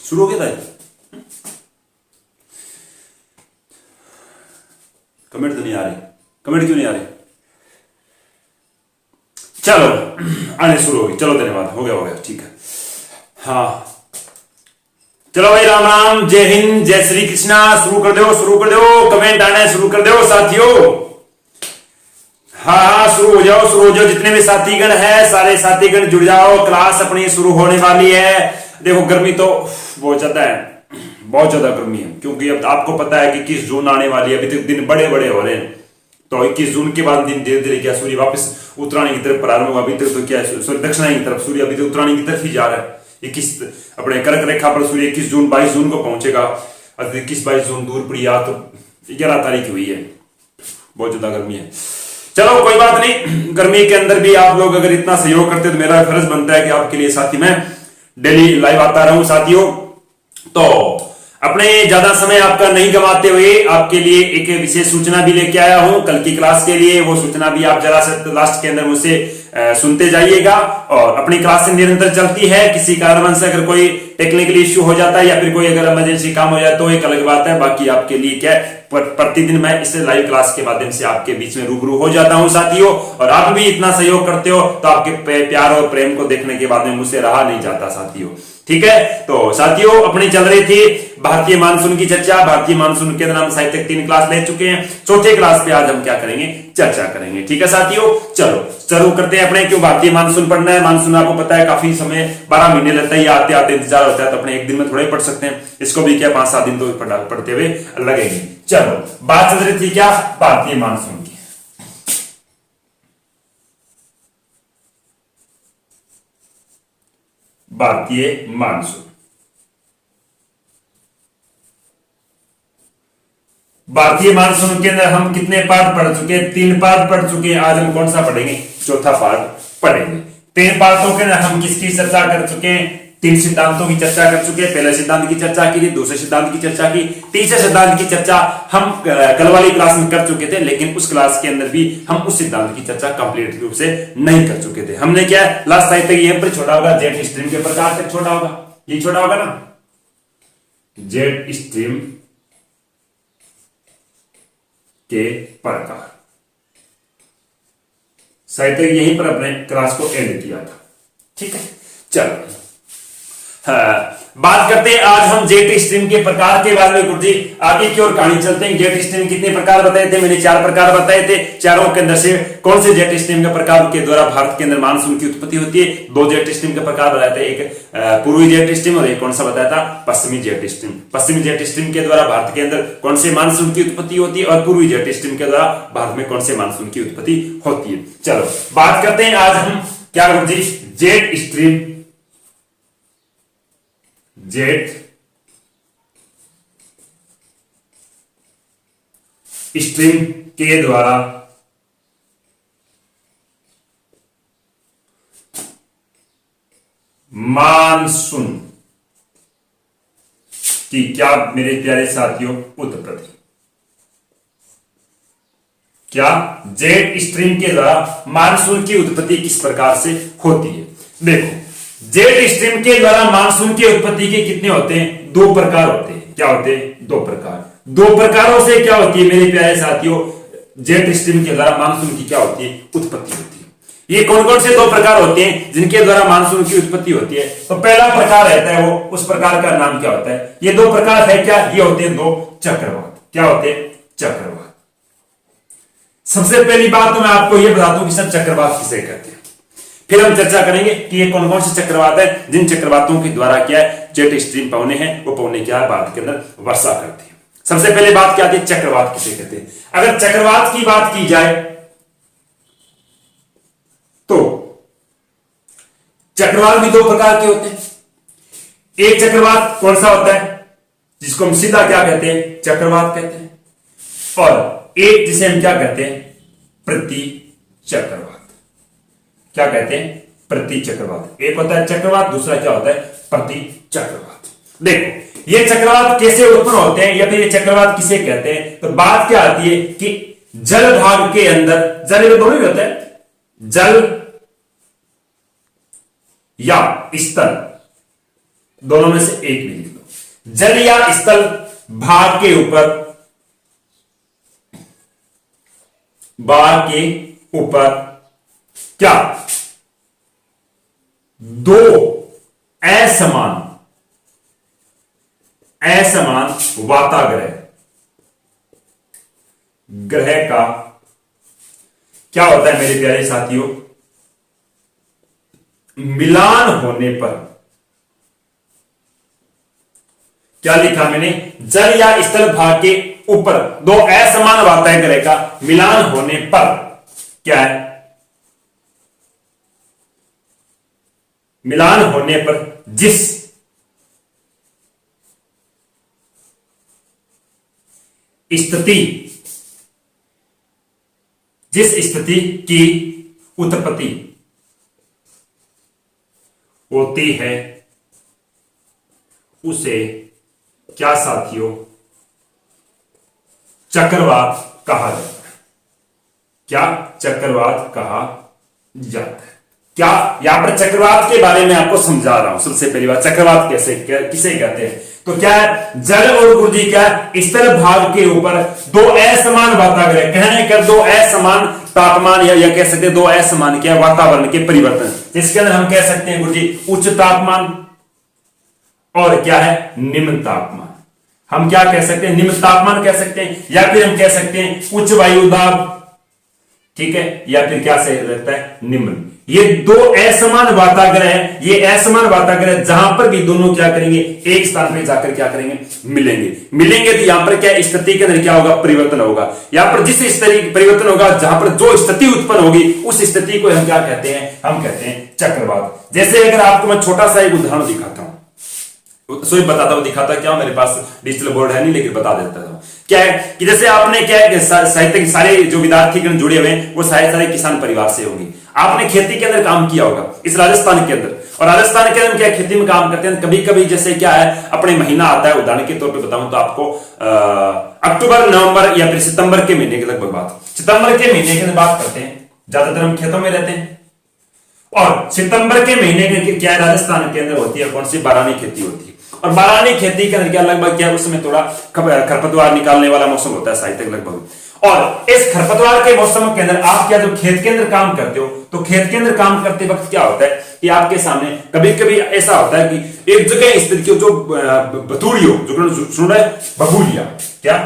शुरू हो गया था। कमेंट तो नहीं आ रहे, कमेंट क्यों नहीं आ रहे? चलो आने शुरू हो गई, चलो धन्यवाद, हो गया ठीक है। हाँ चलो भाई, राम राम, जय हिंद, जय श्री कृष्णा। शुरू कर दो, कमेंट आने शुरू कर दो साथियों। हाँ शुरू हो जाओ, जितने भी साथीगण है सारे साथीगण जुड़ जाओ, क्लास अपनी शुरू होने वाली है। देखो गर्मी तो बहुत ज्यादा है, बहुत ज्यादा गर्मी है, क्योंकि अब आपको पता है कि 21 जून आने वाली है। अभी तक दिन बड़े बड़े हो रहे हैं, तो 21 जून के बाद दिन धीरे धीरे क्या सूर्य वापस उत्तरायण की तरफ प्रारंभ होगा। अभी तक तो क्या दक्षिणायन की तरफ सूर्य अभी तक उत्तरायण की तरफ ही जा रहा है। 21 अपने कर्क रेखा पर सूर्य 21 जून 22 जून को पहुंचेगा। 21-22 जून दूर पड़ी या तो 11 तारीख हुई है। बहुत ज्यादा गर्मी है। चलो कोई बात नहीं, गर्मी के अंदर भी आप लोग अगर इतना सहयोग करते तो मेरा फर्ज बनता है कि आपके लिए साथी मैं डेली लाइव आता रहूं साथियों। तो अपने ज्यादा समय आपका नहीं गंवाते हुए आपके लिए एक विशेष सूचना भी लेके आया हूं कल की क्लास के लिए। वो सूचना भी आप जरा से लास्ट के अंदर मुझसे सुनते जाइएगा। और अपनी क्लास निरंतर चलती है, किसी कारणवश अगर कोई टेक्निकल इश्यू हो जाता है या फिर कोई अगर इमरजेंसी काम हो जाए तो एक अलग बात है। बाकी आपके लिए क्या है, प्रतिदिन मैं इस लाइव क्लास के माध्यम से आपके बीच में रूबरू हो जाता हूं साथियों। और आप भी इतना सहयोग करते हो तो आपके प्यार और प्रेम को देखने के बाद में मुझसे रहा नहीं जाता साथियों। ठीक है, तो साथियों अपनी चल रही थी भारतीय मानसून की चर्चा। भारतीय मानसून के अंदर हम साहित्य 3 क्लास ले चुके हैं। चौथे क्लास पे आज हम क्या करेंगे, चर्चा करेंगे। ठीक है साथियों, चलो शुरू करते हैं अपने। क्यों भारतीय मानसून पढ़ना है? मानसून आपको पता है काफी समय 12 महीने लगता है, आते आते इंतजार होता है, तो अपने एक दिन में थोड़ा ही पढ़ सकते हैं। इसको भी क्या 5-7 दिन तो पढ़ते हुए लगेंगे। चलो बात चल रही थी क्या, भारतीय मानसून की। भारतीय मानसून, भारतीय मानसून के अंदर हम कितने पार्ट पढ़ चुके हैं? 3 पार्ट पढ़ चुके हैं। आज हम कौन सा पढ़ेंगे? चौथा पार्ट पढ़ेंगे। 3 पार्टों के अंदर हम किसकी चर्चा कर चुके हैं? 3 सिद्धांतों की चर्चा कर चुके हैं। पहले सिद्धांत की चर्चा की थी, दूसरे सिद्धांत की चर्चा की, तीसरे सिद्धांत की चर्चा हम कल वाली क्लास में कर चुके थे। लेकिन उस क्लास के अंदर भी हम उस सिद्धांत की चर्चा कंप्लीट रूप से नहीं कर चुके थे। हमने क्या लास्ट टाइम तक यहीं पर छोड़ा होगा, जेट स्ट्रीम के प्रकार तक छोड़ा होगा, ये छोड़ा होगा ना, जेट स्ट्रीम के प्रकार। शायद यहीं पर अपने क्लास को एंड किया था। ठीक है, चलो बात करते हैं आज हम जेट स्ट्रीम के प्रकार के बारे में। गुरुजी आगे की ओर कहानी चलते हैं। जेट स्ट्रीम कितने प्रकार बताए थे? मैंने 4 प्रकार बताए थे। चारों के अंदर से कौन से जेट स्ट्रीम के प्रकार के द्वारा भारत के अंदर मानसून की उत्पत्ति होती है? 2 जेट स्ट्रीम के प्रकार बताए थे, एक पूर्वी जेट स्ट्रीम और एक कौन सा बताया था? पश्चिमी जेट स्ट्रीम। पश्चिमी जेट स्ट्रीम के द्वारा भारत के अंदर कौन से मानसून की उत्पत्ति होती है और पूर्वी जेट स्ट्रीम के द्वारा भारत में कौन से मानसून की उत्पत्ति होती है। चलो बात करते हैं आज हम क्या गुरुजी, जेट स्ट्रीम, जेट स्ट्रीम के द्वारा मानसून की क्या मेरे प्यारे साथियों उत्पत्ति, क्या जेट स्ट्रीम के द्वारा मानसून की उत्पत्ति किस प्रकार से होती है? देखो जेट स्ट्रीम के द्वारा मानसून की उत्पत्ति के कितने होते हैं? 2 प्रकार होते हैं। क्या होते हैं? 2 प्रकार। 2 प्रकारों से क्या होती है मेरे प्यारे साथियों, जेट स्ट्रीम के द्वारा मानसून की क्या होती है? उत्पत्ति होती है। ये कौन कौन से 2 प्रकार होते हैं जिनके द्वारा मानसून की उत्पत्ति होती है? तो पहला प्रकार रहता है वो, उस प्रकार का नाम क्या होता है? ये 2 प्रकार है क्या? ये होते हैं 2 चक्रवात। क्या होते हैं? चक्रवात। सबसे पहली बात तो मैं आपको ये बता दूं कि सब चक्रवात किसे कहते हैं। फिर हम चर्चा करेंगे कि ये कौन कौन से चक्रवात है जिन चक्रवातों के द्वारा क्या है जेट स्ट्रीम पौने हैं, वो पौने क्या है भारत के अंदर वर्षा करती है। सबसे पहले बात क्या आती है, चक्रवात किसे कहते हैं। अगर चक्रवात की बात की जाए तो चक्रवात भी 2 प्रकार के होते हैं। एक चक्रवात कौन सा होता है जिसको हम सीधा क्या कहते हैं, चक्रवात कहते हैं, और एक जिसे हम क्या कहते हैं, प्रति चक्रवात। क्या कहते हैं? प्रति चक्रवात। एक होता है चक्रवात, दूसरा क्या होता है? प्रति चक्रवात। देखो ये चक्रवात कैसे उत्पन्न होते हैं या फिर ये चक्रवात किसे कहते हैं, तो बात क्या आती है कि जल भाग के अंदर, जल दोनों ही होता है, जल या स्थल, दोनों में से एक भी लिख लो। जल या स्थल भाग के ऊपर क्या दो असमान वाताग्रह ग्रह का क्या होता है मेरे प्यारे साथियों, मिलान होने पर, क्या लिखा मैंने, जल या स्थल भाग के ऊपर दो असमान वाताग्रह का मिलान होने पर क्या है, मिलान होने पर जिस स्थिति की उत्पत्ति होती है उसे क्या साथियों, चक्रवात कहा जाता है। क्या चक्रवात कहा जाता है। क्या यहां पर चक्रवात के बारे में आपको समझा रहा हूं। सबसे पहली बात, चक्रवात किसे कहते हैं, तो क्या है, जल और गुरुजी क्या स्थल भाग के ऊपर दो असमान वाताग्रह, कहने कर दो असमान तापमान या कह सकते हैं दो असमान क्या वातावरण के परिवर्तन, जिसके अंदर हम कह सकते हैं गुरुजी उच्च तापमान और क्या है निम्न तापमान। हम क्या कह सकते हैं, निम्न तापमान कह सकते हैं, या फिर हम कह सकते हैं उच्च वायु दाब, ठीक है, या फिर क्या सही रहता है निम्न। ये दो असमान वाताग्रह है, ये असमान वाताग्रह जहां पर भी दोनों क्या करेंगे, एक स्थान पे जाकर क्या करेंगे, मिलेंगे तो यहां पर क्या स्थिति के अंदर क्या होगा, परिवर्तन होगा। यहां पर जिस स्थिति परिवर्तन होगा, जहां पर जो स्थिति उत्पन्न होगी उस स्थिति को हम क्या कहते हैं, हम कहते हैं चक्रवात। जैसे अगर आपको मैं छोटा सा एक उदाहरण दिखाता हूं, सो बताता हूं, दिखाता क्या, मेरे पास डिजिटल बोर्ड है नहीं लेकिन बता देता हूं। क्या है कि जैसे आपने क्या है, साहित्य के सारे जो विद्यार्थीगण जुड़े हुए हैं वो सारे किसान परिवार से होंगे। आपने खेती के अंदर काम किया होगा इस राजस्थान के अंदर, और राजस्थान के अंदर क्या खेती में काम करते हैं, कभी कभी जैसे क्या है अपने महीना आता है, उदाहरण के तौर पे बताऊं तो आपको अक्टूबर नवंबर या फिर सितंबर के महीने के लगभग बात, सितंबर के महीने की बात करते हैं, ज्यादातर हम खेतों में रहते हैं। और सितंबर के महीने के क्या राजस्थान के अंदर होती है, कौन सी बारानी खेती होती है, और बारानी खेती के अंदर क्या लगभग क्या उसमें थोड़ा खरपतवार निकालने वाला मौसम होता है साहित्य लगभग। और इस खरपतवार के मौसम के अंदर आप क्या जो खेत के अंदर काम करते हो, तो खेत के अंदर काम करते वक्त क्या होता है कि आपके सामने कभी कभी ऐसा होता है कि एक जगह स्थिति जो बतूड़ियो जो सुन रहे बबूलिया, क्या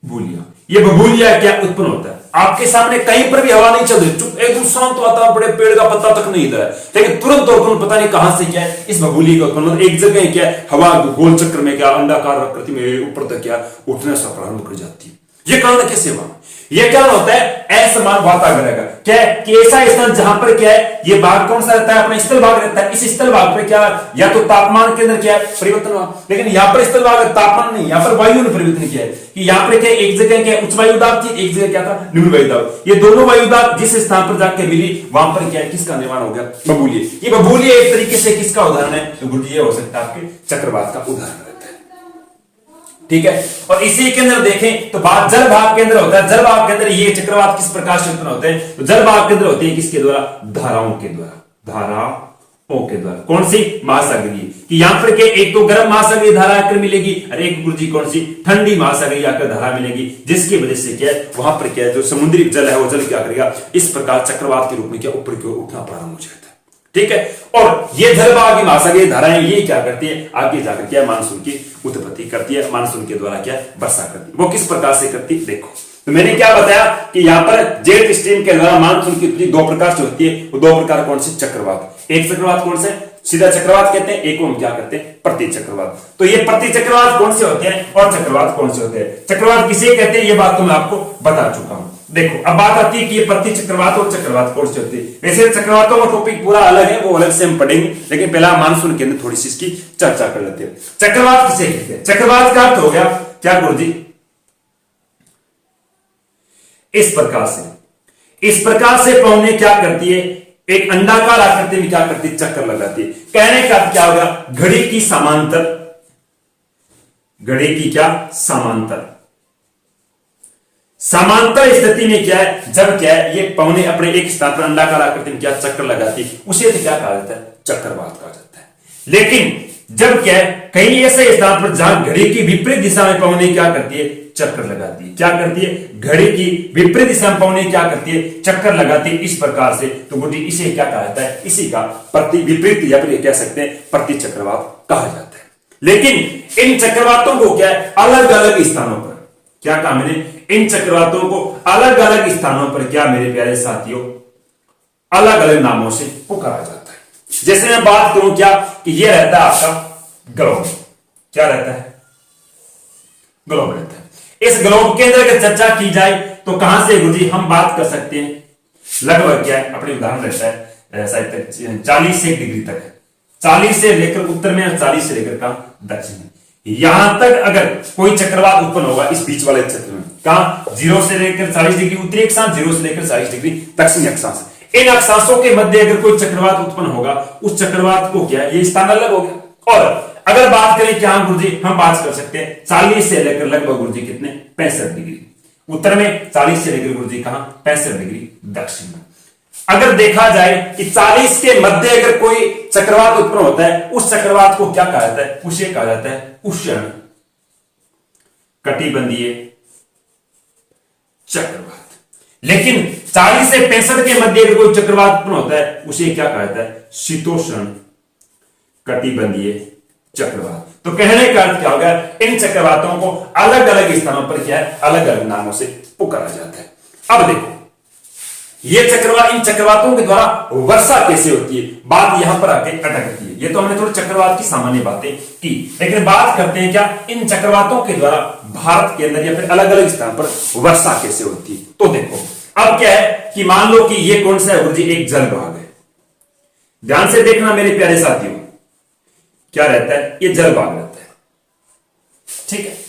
भूलिया, ये बबूलिया क्या उत्पन्न होता है आपके सामने, कहीं पर भी हवा नहीं चल रही, चुप एकदम शांत वातावरण, बड़े पेड़ का पत्ता तक नहीं इधर है, लेकिन तुरंत उत्पन्न पता नहीं कहां से क्या है इस बबूली का उत्पन्न, एक जगह क्या है हवा गोल चक्र में क्या अंडाकार आकृति में ऊपर तक क्या उठने से प्रारंभ कर जाती है। ये कारण कैसे हुआ, ये क्या होता है असमान वाताग्रह का, क्या है कि ऐसा स्थान जहां पर क्या है ये भाग कौन सा रहता है, अपना स्थल भाग रहता है। इस स्थल भाग पर क्या या तो तापमान के अंदर क्या है परिवर्तन हुआ, लेकिन यहां पर स्थल भाग तापमान नहीं, यहां पर वायु ने परिवर्तन किया है कि यहां पर क्या एक जगह क्या उच्च वायु दाब थी, एक जगह क्या था निम्न वायु दाब। ये दोनों वायु दाब जिस स्थान पर जाकर मिली वहां पर क्या है किसका निर्माण हो गया, बबूलिया। ये बबूलिया एक तरीके से किसका उदाहरण है, तो गुरुजी ये हो सकता है आपके चक्रवात का उदाहरण रहता है, ठीक है। और इसी के अंदर देखें तो बात जल भाग के अंदर होता है, जल भाग के अंदर ये चक्रवात किस प्रकार से उत्पन्न होते हैं, तो जल भाग के अंदर होती है किसके द्वारा, धाराओं के द्वारा, धाराओं के द्वारा। कौन सी, महासागरीय, कि यहां पर के एक तो गर्म महासागरीय धारा आकर मिलेगी और एक गुरुजी कौन सी ठंडी महासागरीय आकर धारा मिलेगी, जिसकी वजह से क्या है वहां पर क्या है जो समुद्री जल है वो जल क्या करेगा इस प्रकार चक्रवात के रूप में क्या ऊपर की ओर उठना प्रारंभ हो जाता है, ठीक है। और ये जलभाग महासागरीय धाराएं ये क्या करती है आगे जाकर क्या मानसून की उत्पत्ति करती है, मानसून के द्वारा क्या वर्षा करती है। वो किस प्रकार से करती है देखो, तो मैंने क्या बताया कि यहां पर जेट स्ट्रीम के द्वारा मानसून की उत्पत्ति दो प्रकार से होती है, वो दो प्रकार कौन से, चक्रवात, एक चक्रवात कौन से सीधा चक्रवात कहते हैं, एक को हम क्या करते हैं प्रति चक्रवात। तो ये प्रति चक्रवात कौन से होते हैं और चक्रवात कौन से होते हैं, चक्रवात किसे कहते हैं ये बात तो मैं आपको बता चुका हूं। देखो अब बात आती है कि ये प्रति चक्रवात और चक्रवात कौन से होते हैं। वैसे चक्रवातों का टॉपिक पूरा अलग है, वो अलग से हम पढ़ेंगे, लेकिन पहला मानसून के अंदर थोड़ी सी इसकी चर्चा कर लेते हैं। चक्रवात किसे कहते हैं, चक्रवात का अर्थ हो गया क्या गुरुजी, इस प्रकार से पौने क्या करती है, एक अंडाकार आकृति में क्या करती है चक्कर लगाती है। कहने का क्या होगा, घड़ी की समांतर, घड़ी की क्या समांतर, समांतर स्थिति में क्या है जब क्या है ये पौने अपने एक स्थान पर अंडाकार आकृति में क्या चक्कर लगाती है, उसे क्या कहा जाता है चक्रवात कहा जाता है। लेकिन जब क्या है कहीं ऐसे स्थान पर जहां घड़ी की विपरीत दिशा में पवनी क्या करती है, चक्कर लगाती है। क्या करती है, घड़ी की विपरीत दिशा में पवनी क्या करती है, चक्कर लगाती है इस प्रकार से। तो गुरुजी इसे क्या कहा जाता है, इसी का प्रति विपरीत या फिर कह सकते हैं प्रति चक्रवात कहा जाता है। लेकिन इन चक्रवातों को क्या है अलग अलग स्थानों पर, क्या कहा मैंने, इन चक्रवातों को अलग अलग स्थानों पर क्या मेरे प्यारे साथियों अलग अलग नामों से पुकारा जाता है। जैसे मैं बात करूं क्या कि यह रहता है आपका ग्लोब, क्या रहता है, ग्लोब रहता है। इस ग्लोब के अंदर अगर चर्चा की जाए तो कहां से गुरुजी हम बात कर सकते हैं, लगभग क्या है अपने उदाहरण रहता है शायद 40 से डिग्री तक, 40 से लेकर उत्तर में, 40 से लेकर कहां दक्षिण में, यहां तक अगर कोई चक्रवात उत्पन्न होगा इस बीच वाले क्षेत्र में, कहां 0 से लेकर 40 डिग्री उत्तरी अक्षांश, 0 से लेकर 40 डिग्री दक्षिणी अक्षांश, इन अक्षांशों के मध्य अगर कोई चक्रवात उत्पन्न होगा उस चक्रवात को क्या है ये स्थान अलग हो गया। और अगर बात करें क्या गुरुजी हम बात कर सकते हैं 40 से लेकर लगभग गुरुजी कितने 65 डिग्री उत्तर में, 40 से लेकर गुरुजी कहां 65 डिग्री दक्षिण में। अगर देखा जाए कि 40 के मध्य अगर कोई चक्रवात उत्पन्न होता है उस चक्रवात को क्या कहा जाता है, उसे कहा जाता है उष्ण कटिबंधीय चक्रवात। लेकिन 40 से 65 के मध्य अगर कोई चक्रवात उत्पन्न होता है उसे क्या कहा जाता है, शीतोष्ण कटिबंधीय चक्रवात। तो कहने का अर्थ क्या होगा, इन चक्रवातों को अलग अलग स्थानों पर क्या है अलग अलग नामों से पुकारा जाता है। अब देखो ये चक्रवात, इन चक्रवातों के द्वारा वर्षा कैसे होती है, बात यहां पर आके अटकती है। ये तो हमने थोड़ी चक्रवात की सामान्य बातें की, लेकिन बात करते हैं क्या इन चक्रवातों के द्वारा भारत के अंदर या फिर अलग अलग स्थान पर वर्षा कैसे होती है। तो देखो अब क्या है कि मान लो कि ये कौन सा है गुरुजी, एक जल भाग है। ध्यान से देखना मेरे प्यारे साथियों, क्या रहता है ये जल भाग रहता है, ठीक है।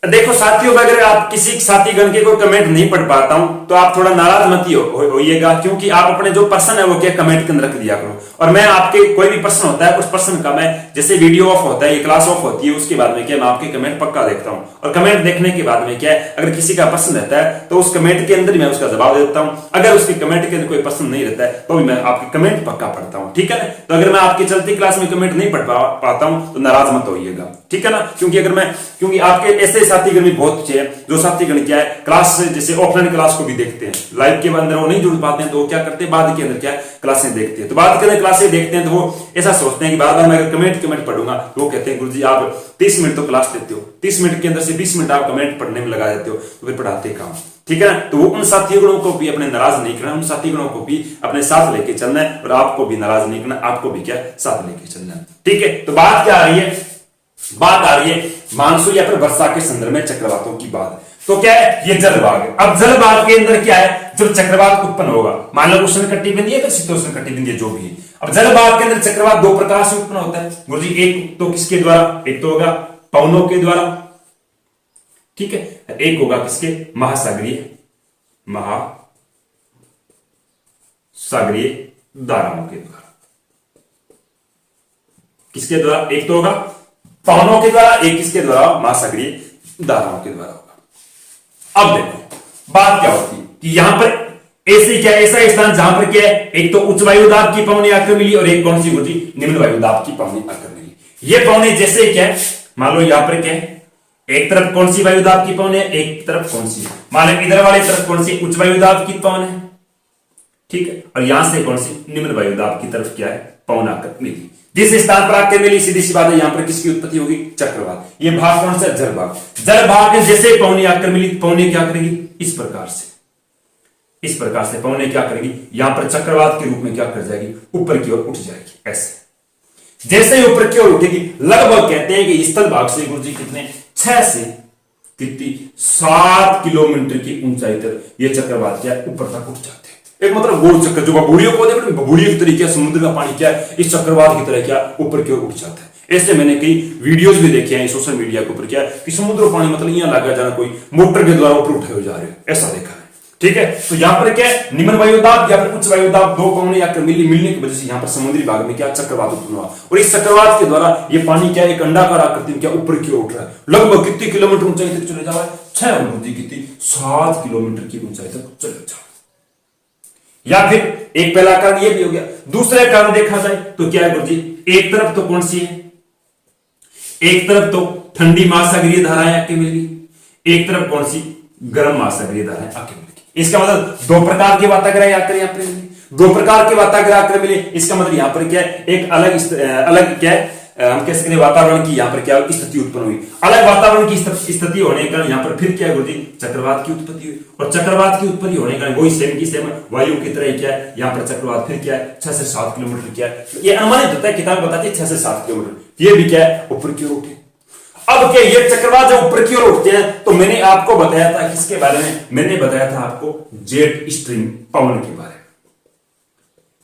देखो साथियों अगर आप किसी साथी गण के कोई कमेंट नहीं पढ़ पाता हूं तो आप थोड़ा नाराज मत होइएगा, क्योंकि आप अपने जो प्रश्न है वो क्या कमेंट के अंदर रख दिया करो। और मैं आपके कोई भी प्रश्न होता है उस प्रश्न का मैं जैसे वीडियो ऑफ होता है, ये क्लास ऑफ होती है, उसके बाद में क्या मैं आपके कमेंट पक्का देखता हूं। और कमेंट देखने के बाद में क्या है अगर किसी का प्रश्न रहता है तो उस कमेंट के अंदर मैं उसका जवाब देता हूं। अगर उसके कमेंट के अंदर कोई प्रश्न नहीं रहता है तो भी मैं आपके कमेंट पक्का पढ़ता हूं, ठीक है। तो अगर मैं आपकी चलती क्लास में कमेंट नहीं पढ़ पाता हूं तो नाराज मत होइएगा, ठीक है ना। क्योंकि आपके ऐसे साथीगण भी बहुत अच्छे हैं जो साथीगण क्या है क्लास जैसे ऑफलाइन क्लास को भी देखते हैं, लाइव के अंदर वो नहीं जुड़ पाते हैं तो वो क्या करते हैं बाद के अंदर क्या है क्लासें देखते हैं। तो बाद के अंदर क्लासें देखते हैं तो वो ऐसा सोचते हैं कि बार बार मैं अगर कमेंट पढ़ूंगा तो वो कहते हैं गुरुजी आप 30 मिनट तो क्लास देते हो, 30 मिनट के अंदर से 20 मिनट आप कमेंट पढ़ने में लगा देते हो, तो फिर पढ़ाते कहां, ठीक है ना। तो वो उन साथीगणों को भी अपने नाराज नहीं करना, उन साथीगणों को भी अपने साथ लेके चलना है और आपको भी नाराज नहीं करना, आपको भी क्या साथ लेके चलना है, ठीक है। तो बात क्या आ रही है, बात आ रही है मानसून या फिर वर्षा के संदर्भ में चक्रवातों की बात। तो क्या है ये जल भाग है। अब जल भाग के अंदर क्या है जब चक्रवात उत्पन्न होगा, मान लो उष्ण कटिबंधीय या फिर शीतोष्ण कटिबंधीय जो भी है। अब जल भाग के अंदर चक्रवात दो प्रकार से उत्पन्न होता है गुरुजी, एक तो किसके द्वारा, एक तो होगा पवनों के द्वारा, ठीक है, एक होगा किसके महासागरीय धाराओं के द्वारा। किसके द्वारा, एक तो होगा पवनों के द्वारा, एक किसके द्वारा महासागरीय धाराओं के द्वारा होगा। अब देखो बात क्या होती है कि यहां पर ऐसा स्थान जहां पर क्या है एक तो उच्च वायुदाब की पवनी आकर मिली और एक कौन सी होती निम्न वायुदाब की पवनी आकर मिली। ये पवनी जैसे क्या है मान लो यहां पर क्या है एक तरफ कौन सी वायुदाब की पवन है, एक तरफ कौन सी, मान लो इधर वाले तरफ कौन सी उच्च वायुदाब की पवन है, ठीक है, और यहां से कौन सी निम्न वायुदाब की तरफ क्या है पवन आकर मिली। जिस स्थान पर आकर मिली सीधी सी बात है यहां पर किसकी उत्पत्ति होगी, चक्रवात। ये भाग कौन सा, जल भाग। जल भाग में जैसे पवनी आकर मिली, पवनी क्या करेगी इस प्रकार से पवनी क्या करेगी यहां पर चक्रवात के रूप में क्या कर जाएगी ऊपर की ओर उठ जाएगी। ऐसे जैसे ही ऊपर की ओर उठेगी लगभग कहते हैं कि स्थल भाग से गुरुजी कितने 6 से कितनी 7 किलोमीटर की ऊंचाई तक ये चक्रवात क्या ऊपर तक उठ जाते हैं। एक मतलब गोल चक्कर जो बबूड़ियों को देखो, बबूड़ियों की तरीके समुद्र का पानी क्या है इस चक्रवात की तरह क्या ऊपर की ओर उठ जाता है। ऐसे मैंने कई वीडियोस भी देखे हैं सोशल मीडिया के ऊपर क्या कि समुद्र पानी मतलब यहां लगा जाना कोई मोटर के द्वारा ऊपर उठाए जा रहे हैं, ऐसा देखा है, ठीक है। तो यहां पर क्या है निम्न वायुदाब या फिर उच्च वायुदाब दो पवनें आकर मिलने की वजह से यहां पर समुद्री भाग में क्या चक्रवात उत्पन्न हुआ और इस चक्रवात के द्वारा ये पानी क्या एक अंडाकार आकृति में क्या ऊपर की ओर उठ रहा है। लगभग कितनी किलोमीटर ऊंचाई तक चले जा रहा है 6 गुरुजी कितनी 7 किलोमीटर की ऊंचाई तक चले जा रहा है। या फिर एक पहला कारण ये भी हो गया, दूसरा कारण देखा जाए तो क्या है गुरुजी एक तरफ तो कौन सी है, एक तरफ तो ठंडी महासागरीय धाराएं आके मिली, एक तरफ कौन सी गर्म महासागरीय धाराएं आके मिली। इसका मतलब दो प्रकार के वाताग्राही आकर यहां पर मिले, दो प्रकार के वाताग्राह आकर मिले। इसका मतलब यहां पर क्या है, एक अलग क्या है, हम कह सकते हैं वातावरण की यहां पर क्या स्थिति उत्पन्न हुई। अलग वातावरण की स्थिति होने के कारण यहां पर फिर क्या है गुरुजी, चक्रवात की उत्पत्ति हुई। और चक्रवात की उत्पत्ति होने के कारण वही सेम की सेम वायु की तरह क्या है, यहां पर चक्रवात फिर क्या है 6 से 7 किलोमीटर क्या है, ये अनुमानित होता है, किताब बताती है 6 से 7 किलोमीटर। ये भी क्या है, ऊपर की ओर उठे। अब क्या ये चक्रवात जब ऊपर की ओर उठते हैं तो मैंने आपको बताया था किसके बारे में, मैंने बताया था आपको जेट स्ट्रीम पवन के बारे में।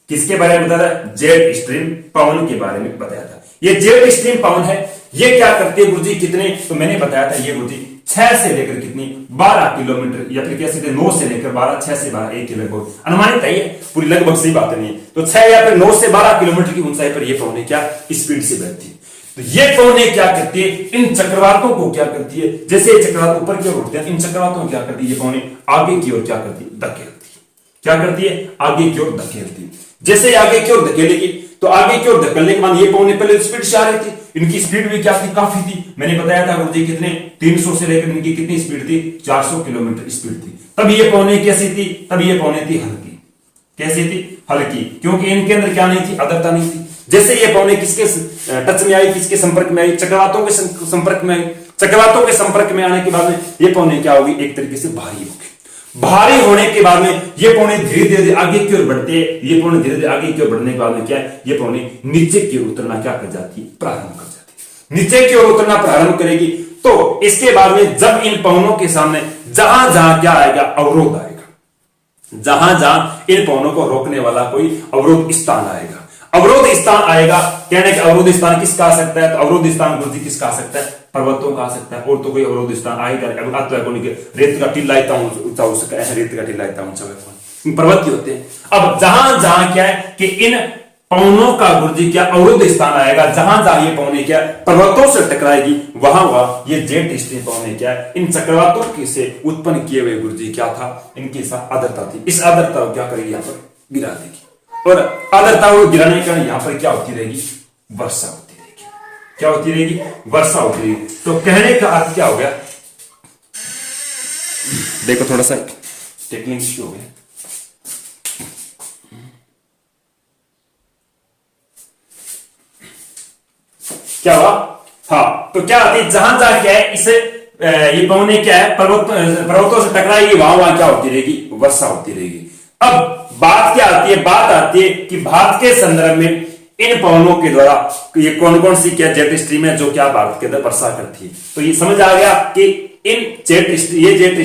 किसके बारे में बताया था, जेट स्ट्रीम पवन के बारे में बताया था। ये जेट स्ट्रीम पवन है, ये क्या करती है गुरुजी, कितने, तो मैंने बताया था ये गुरुजी 6 से लेकर कितनी 12 किलोमीटर, या फिर कह सकते 9 से लेकर 12, 6 से 12 एक लगभग अनुमानित है, ये पूरी लगभग सही बात नहीं है। तो 6 या फिर 9 से 12 किलोमीटर की ऊंचाई पर ये पवनें क्या स्पीड से बहती है। तो ये पवनें क्या करती है, इन चक्रवातों को क्या करती है, जैसे ये चक्रवात ऊपर की ओर उठते हैं, इन चक्रवातों को क्या करती है, ये पवनें आगे की ओर क्या करती है, धकेलती है। क्या करती है, आगे की ओर धकेलती है। जैसे आगे की ओर धकेलेगी तो आगे की ओर धकेलने के बाद ये पवनें पहले स्पीड से आ रही थी, इनकी स्पीड भी क्या थी, काफी थी। मैंने बताया था गुरुजी कितने 300 से लेकर इनकी कितनी स्पीड थी, 400 किलोमीटर स्पीड थी। तब ये पवनें कैसी थी, तब ये पवनें थी हल्की। कैसी थी, हल्की, क्योंकि इनके अंदर क्या नहीं थी, आर्द्रता नहीं थी। जैसे ये पवनें किसके टच में आई, किसके संपर्क में आई, चक्रवातों के संपर्क में आई। चक्रवातों के संपर्क में आने के बाद में ये पवनें क्या होगी, एक तरीके से भारी होगी। भारी होने के बाद में ये पौने धीरे धीरे आगे की ओर बढ़ते हैं। ये पौने धीरे धीरे आगे की ओर बढ़ने के बाद में क्या है, ये पौने नीचे की ओर उतरना क्या कर जाती है, प्रारंभ कर जाती है। नीचे की ओर उतरना प्रारंभ करेगी तो इसके बाद में जब इन पवनों के सामने जहां जहां क्या आएगा, अवरोध आएगा, जहां जहां इन पवनों को रोकने वाला कोई अवरोध स्थान आएगा, अवरोध स्थान आएगा। कहने का अवरोध स्थान किसका आ सकता है, तो अवरोध स्थान गुरुजी किसका आ सकता है, पर्वतों का आ सकता है। और तो कोई अवरोध स्थान आएगा रेत का टीला इतना ऊंचा हो सकता है, रेत का टीला इतना ऊंचा पर्वत के होते हैं। अब जहां जहां क्या है कि इन पवनों का गुरुजी क्या अवरोध स्थान आएगा, जहां जहां ये पवनें क्या पर्वतों से टकराएगी, वहां वहां ये जेट स्ट्रीम पवनें क्या इन चक्रवातों के से उत्पन्न किए हुए गुरुजी क्या था, इनकी आर्द्रता थी। इस आर्द्रता को क्या करेगी, यहां पर गिरा देगी। और आर्द्रता को गिराने के कारण यहां पर क्या होती रहेगी, वर्षा होती रहेगी। क्या होती रहेगी, वर्षा होती रहेगी। तो कहने का अर्थ क्या हो गया, देखो थोड़ा सा टेक्निक इश्यू हो गया। क्या हुआ, हाँ, तो क्या होती है, जहां जहां क्या है इसे ये पवनें क्या है पर्वतों से टकराएगी, वहां वहां क्या होती रहेगी, वर्षा होती रहेगी। अब बात क्या आती है, बात आती है कि भारत के संदर्भ में इन पवनों के द्वारा ये कौन कौन सी क्या जेट स्ट्रीम है जो क्या भारत के अंदर वर्षा करती है। तो ये समझ आ गया कि इन जेट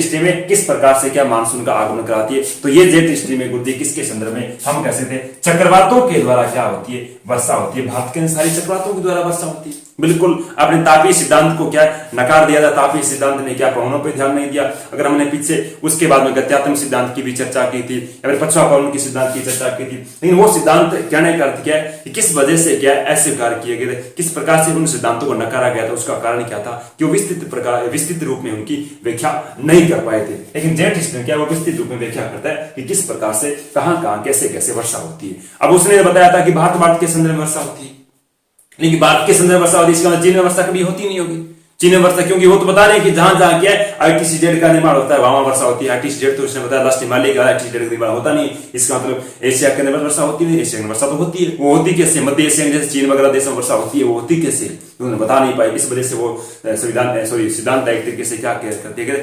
स्ट्रीमें किस प्रकार से क्या मानसून का आगमन कराती है। तो ये जेट स्ट्रीमें गुरुजी किसके संदर्भ में, हम कह सकते हैं चक्रवातों के द्वारा क्या होती है, वर्षा होती है। भारत के सारी चक्रवातों के द्वारा वर्षा होती है। बिल्कुल आपने तापीय सिद्धांत को क्या नकार दिया था, तापीय सिद्धांत ने क्या पवनों पर ध्यान नहीं दिया। अगर हमने पीछे उसके बाद में गत्यात्मक सिद्धांत की भी चर्चा की थी, या फिर पछुआ पवन की सिद्धांत की चर्चा की थी, लेकिन वो सिद्धांत कहने का अर्थ क्या है कि किस वजह से क्या ऐसे कार्य किए गए थे, किस प्रकार से उन सिद्धांतों को नकारा गया था, उसका कारण क्या था कि वो विस्तृत रूप में उनकी व्याख्या नहीं कर पाए थे। लेकिन जेट स्ट्रीम क्या वो विस्तृत रूप में व्याख्या करता है कि किस प्रकार से कहां कहां कैसे कैसे वर्षा होती है। अब उसने बताया था कि भारत के संदर्भ में वर्षा होती है, लेकिन भारत के संदर्भ में वर्षा होती है, इसका मतलब चीन में वर्षा कभी होती नहीं होगी। चीन में वर्षा क्योंकि वो तो बता रहे हैं कि जहां जहां क्या है आईटीसीजेड का निर्माण होता है वहां वर्षा होती है। आईटीसीजेड तो उसने बताया लास्ट हिमालय का आईटीसीजेड का निर्माण होता नहीं, इसका मतलब एशिया के अंदर वर्षा होती नहीं। एशिया में वर्षा तो होती है, वो होती कैसे, मध्य एशिया में जैसे चीन वगैरह देशों में वर्षा होती है, वो होती कैसे उन्होंने बता नहीं पाए। इस वजह से वो सिद्धांत एक तरीके से क्या करते गए,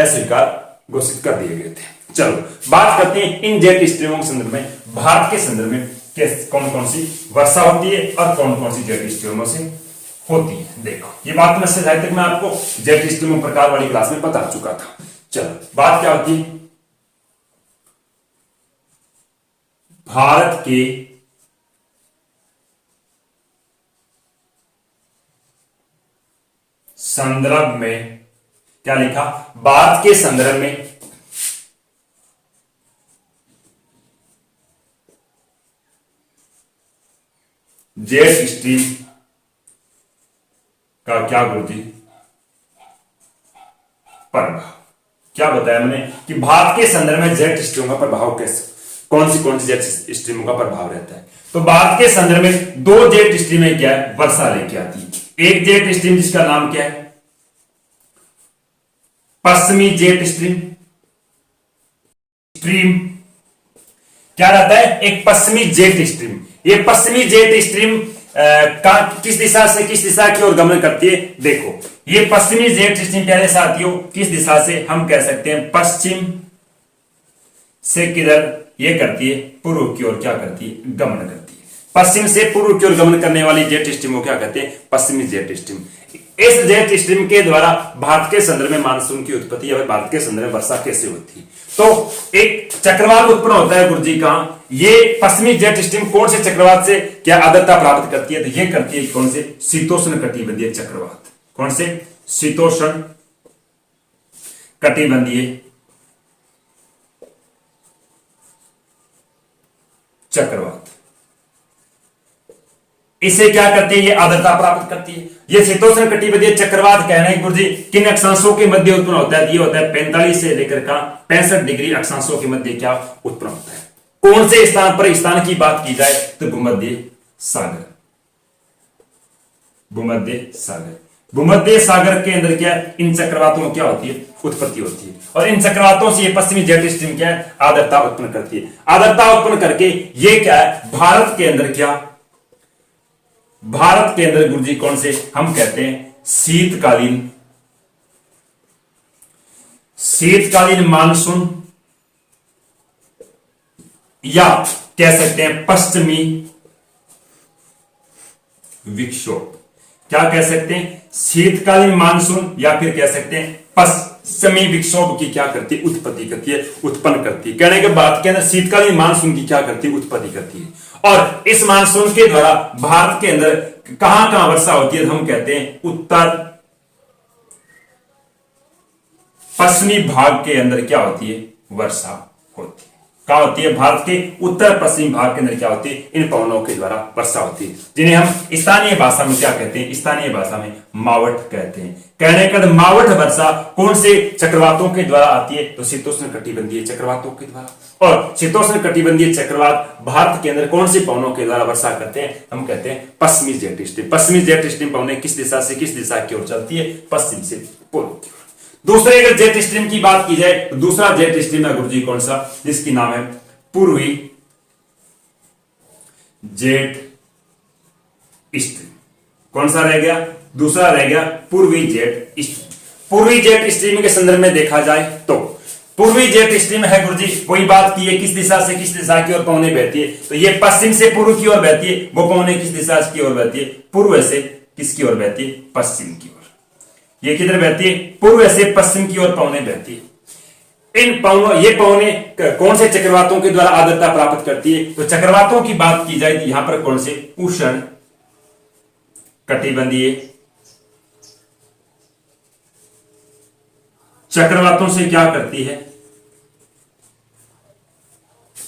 अस्वीकार घोषित कर दिए गए थे। चलो बात करते हैं इन जेट स्ट्रीमों के संदर्भ में, भारत के संदर्भ में कौन कौन सी वर्षा होती है और कौन कौन सी जेट स्ट्रीमों से होती है। देखो ये बात मैं शायद तक मैं आपको जेट स्ट्रीमों प्रकार वाली क्लास में बता चुका था। चलो बात क्या होती है, भारत के संदर्भ में क्या लिखा, भारत के संदर्भ में जेट स्ट्रीम का क्या गुरुजी प्रभाव, क्या बताया मैंने कि भारत के संदर्भ में जेट स्ट्रीम का प्रभाव कैसे। कौन सी जेट स्ट्रीमों का प्रभाव रहता है। तो भारत के संदर्भ में दो जेट स्ट्रीमें क्या है, वर्षा लेके आती है। एक जेट स्ट्रीम जिसका नाम क्या है, पश्चिमी जेट स्ट्रीम। स्ट्रीम क्या रहता है, एक पश्चिमी जेट स्ट्रीम। ये पश्चिमी जेट स्ट्रीम किस दिशा की ओर गमन करती है। देखो ये पश्चिमी जेट स्ट्रीम प्यारे साथियों किस दिशा से, हम कह सकते हैं पश्चिम से किधर ये करती है, पूर्व की ओर क्या करती है, गमन करती है। पश्चिम से पूर्व की ओर गमन करने वाली जेट स्ट्रीम को क्या कहते हैं, पश्चिमी जेट स्ट्रीम। इस जेट स्ट्रीम के द्वारा भारत के संदर्भ में मानसून की उत्पत्ति या भारत के संदर्भ में वर्षा कैसे होती है। तो एक चक्रवात उत्पन्न होता है गुरुजी कहां, ये पश्चिमी जेट स्ट्रीम कौन से चक्रवात से क्या आर्द्रता प्राप्त करती है, तो ये करती है कौन से, शीतोष्ण कटिबंधीय चक्रवात। कौन से, शीतोष्ण कटिबंधीय चक्रवात। इसे क्या करती है, ये आर्द्रता प्राप्त करती है। ये शीतोष्ण कटिबंधीय चक्रवात कह रहे हैं गुरुजी किन अक्षांशों के मध्य उत्पन्न होता है, ये होता है 45 से लेकर का 65 डिग्री अक्षांशों के मध्य क्या उत्पन्न होता है। कौन से स्थान पर, स्थान की बात की जाए तो भूमध्य सागर। भूमध्य सागर, भूमध्य सागर के अंदर क्या इन चक्रवातों में क्या होती है, उत्पत्ति होती है। और इन चक्रवातों से ये पश्चिमी जेट स्ट्रीम क्या है, आर्द्रता उत्पन्न करती है। आर्द्रता उत्पन्न करके ये क्या है, भारत के अंदर क्या, भारत के अंदर गुरुजी कौन से, हम कहते हैं शीतकालीन मानसून या कह सकते हैं पश्चिमी विक्षोभ। क्या कह सकते हैं, शीतकालीन मानसून या फिर कह सकते हैं पश्चिमी विक्षोभ की क्या करती है, उत्पत्ति करती है, उत्पन्न करती है। कहने के बाद के अंदर शीतकालीन मानसून की क्या करती है, उत्पत्ति करती है। और इस मानसून के द्वारा भारत के अंदर कहां कहां वर्षा होती है, हम कहते हैं उत्तर पश्चिमी भाग के अंदर क्या होती है, वर्षा होती है। क्या होती है, भारत के उत्तर पश्चिमी भाग के अंदर क्या होती है, इन पवनों के द्वारा वर्षा होती है, जिन्हें हम स्थानीय भाषा में क्या कहते हैं, स्थानीय भाषा में मावठ कहते हैं। कहने का मावठ वर्षा कौन से चक्रवातों के द्वारा आती है, तो शीतोष्ण कटिबंधीय चक्रवातों के द्वारा। और शीतोष्ण कटिबंधीय चक्रवात भारत के अंदर कौन सी पवनों के द्वारा वर्षा करते हैं, हम कहते हैं पश्चिमी जेट स्ट्रीम। पश्चिमी जेट स्ट्रीम पवनें किस दिशा से किस दिशा की ओर चलती है, पश्चिम से पूर्व की ओर। दूसरे अगर जेट स्ट्रीम की बात की जाए तो दूसरा जेट स्ट्रीम है गुरुजी कौन सा, जिसकी नाम है पूर्वी जेट स्ट्रीम। कौन सा रह गया, दूसरा रह गया पूर्वी जेट स्ट्रीम। पूर्वी जेट स्ट्रीम के संदर्भ में देखा जाए तो पूर्वी जेट स्ट्रीम है गुरुजी, कोई बात की है किस दिशा से किस दिशा की ओर पवनें बहती है, तो ये पश्चिम से पूर्व की ओर बहती है। वो पवनें किस दिशा की ओर बहती है, पूर्व से किसकी ओर बहती है, पश्चिम की ओर। ये किधर बहती है, पूर्व से पश्चिम की ओर पवनें बहती है। इन पवनों, ये पवनें कौन से चक्रवातों के द्वारा आर्द्रता प्राप्त करती है, तो चक्रवातों की बात की जाए तो यहां पर कौन से, उष्ण कटिबंधीय चक्रवातों से क्या करती है,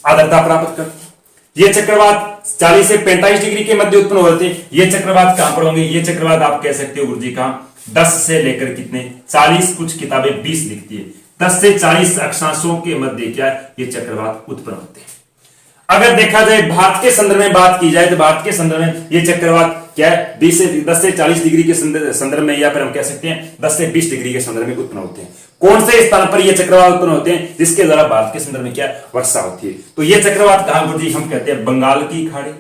आर्द्रता प्राप्त करती है। ये चक्रवात 40 से 45 डिग्री के मध्य उत्पन्न होते हैं। ये चक्रवात कहां पर होंगे, ये चक्रवात आप कह सकते हो गुरुजी कहां, 10 से लेकर कितने 40, कुछ किताबें 20 लिखती है, 10 से 40 अक्षांशों के मध्य क्या ये चक्रवात उत्पन्न होते हैं। अगर देखा जाए भारत के संदर्भ में बात की जाए तो भारत के संदर्भ में ये चक्रवात क्या है, 10 से 40 डिग्री के संदर्भ में या फिर हम कह सकते हैं 10 से 20 डिग्री के संदर्भ में उत्पन्न होते हैं। कौन से स्थान पर ये चक्रवात उत्पन्न होते हैं, जिसके द्वारा भारत के संदर्भ में क्या वर्षा होती है, तो ये चक्रवात कहां गुरुजी, हम कहते हैं बंगाल की खाड़ी।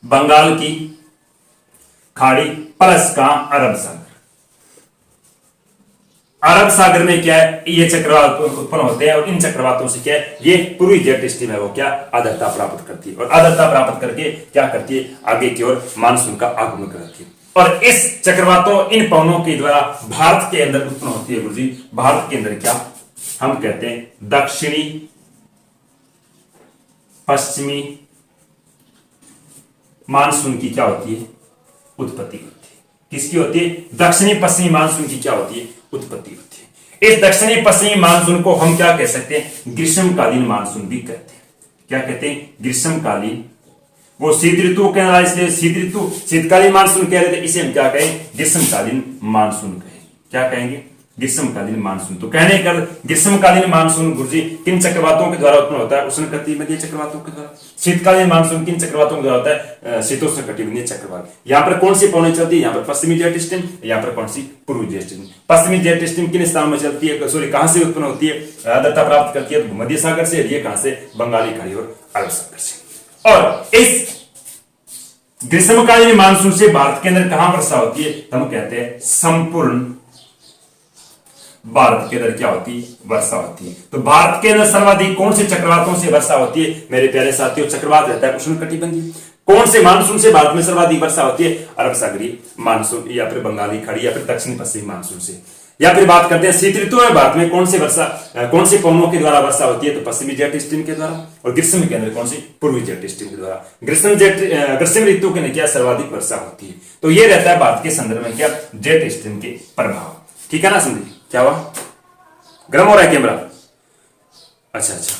बंगाल की खाड़ी प्लस का अरब सागर। अरब सागर में क्या है, ये चक्रवात उत्पन्न होते हैं और इन चक्रवातों से क्या है, ये पूर्वी जेट स्ट्रीम है वो क्या आर्द्रता प्राप्त करती है और आर्द्रता प्राप्त करके क्या करती है, आगे की ओर मानसून का आगमन करती है। और इस चक्रवातों, इन पवनों के द्वारा भारत के अंदर उत्पन्न होती है गुरुजी, भारत के अंदर क्या हम कहते हैं दक्षिणी पश्चिमी मानसून की क्या होती है, उत्पत्ति होती है। किसकी होती है, दक्षिणी पश्चिमी मानसून की क्या होती है, उत्पत्ति होती है। इस दक्षिणी पश्चिमी मानसून को हम क्या कह सकते हैं, ग्रीष्मकालीन मानसून भी कहते हैं। क्या कहते हैं, ग्रीष्मकालीन। वो शीत ऋतु कहना, इसलिए शीत ऋतु शीतकालीन मानसून कह रहे थे, इसे हम क्या कहें, ग्रीष्मकालीन मानसून कहें। क्या कहेंगे, ग्रीष्मकालीन मानसून। तो कहने का ग्रीष्मकालीन मानसून गुरुजी किन चक्रवातों के द्वारा उत्पन्न होता है? उष्णकटिबंधीय चक्रवातों के द्वारा। शीतकालीन मानसून किन चक्रवातों के द्वारा होता है? शीतोष्णकटिबंधीय चक्रवात। यहाँ पर कौन सी पवनें चलती है? यहाँ पर पश्चिमी जेट स्ट्रीम, यहाँ पर कौन सी? पूर्वी जेट स्ट्रीम। पश्चिमी जेट स्ट्रीम किन स्थानों में चलती है? सॉरी, कहां से उत्पन्न होती है? आर्द्रता प्राप्त करती है भूमध्य सागर से। ये कहां से? बंगाली खाड़ी और अरब सागर से। और इस ग्रीष्मकालीन मानसून से भारत के अंदर कहां वर्षा होती है? हम कहते हैं संपूर्ण भारत के अंदर क्या होती है? वर्षा होती है। तो भारत के अंदर सर्वाधिक कौन से चक्रवातों से वर्षा होती है? मेरे प्यारे साथियों, चक्रवात रहता है उष्णकटिबंधीय। कौन से मानसून से भारत में सर्वाधिक वर्षा होती है? अरब सागरीय मानसून, या फिर बंगाली खाड़ी, या फिर दक्षिण पश्चिमी मानसून से। या फिर बात करते हैं शीत ऋतु में भारत में कौन से पवनों के द्वारा वर्षा होती है? तो पश्चिमी जेट स्ट्रीम के द्वारा। और ग्रीष्म के अंदर कौन सी? पूर्वी जेट स्ट्रीम के द्वारा। ग्रीष्म ऋतु के अंदर क्या सर्वाधिक वर्षा होती है? तो ये रहता है भारत के संदर्भ में क्या? जेट स्ट्रीम के प्रभाव। ठीक है ना? समझिए क्या हुआ? गर्म हो रहा है कैमरा? अच्छा अच्छा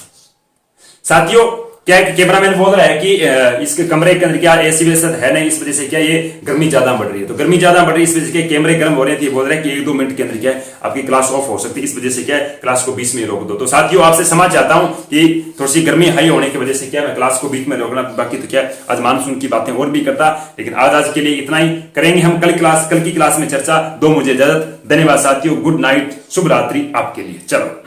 साथियों, क्या है कि कैमरामैन बोल रहा है कि इसके कमरे के अंदर क्या एसी वैसा है नहीं, इस वजह से क्या ये गर्मी ज्यादा बढ़ रही है। तो गर्मी ज्यादा बढ़ रही है, इस वजह से कैमरे गर्म हो रहे हैं। तो ये बोल रहे हैं कि 1-2 मिनट के अंदर क्या है आपकी क्लास ऑफ हो सकती है, इस वजह से क्या है क्लास को बीच में रोक दो। तो साथियों, आपसे समझ चाहता हूं कि थोड़ी सी गर्मी हाई होने की वजह से क्या मैं क्लास को बीच में रोकना, बाकी तो क्या आज मानसून की बातें और भी करता, लेकिन आज के लिए इतना ही करेंगे हम। कल की क्लास में चर्चा। दो मुझे इजाजत। धन्यवाद साथियों, गुड नाइट, शुभ रात्रि आपके लिए। चलो।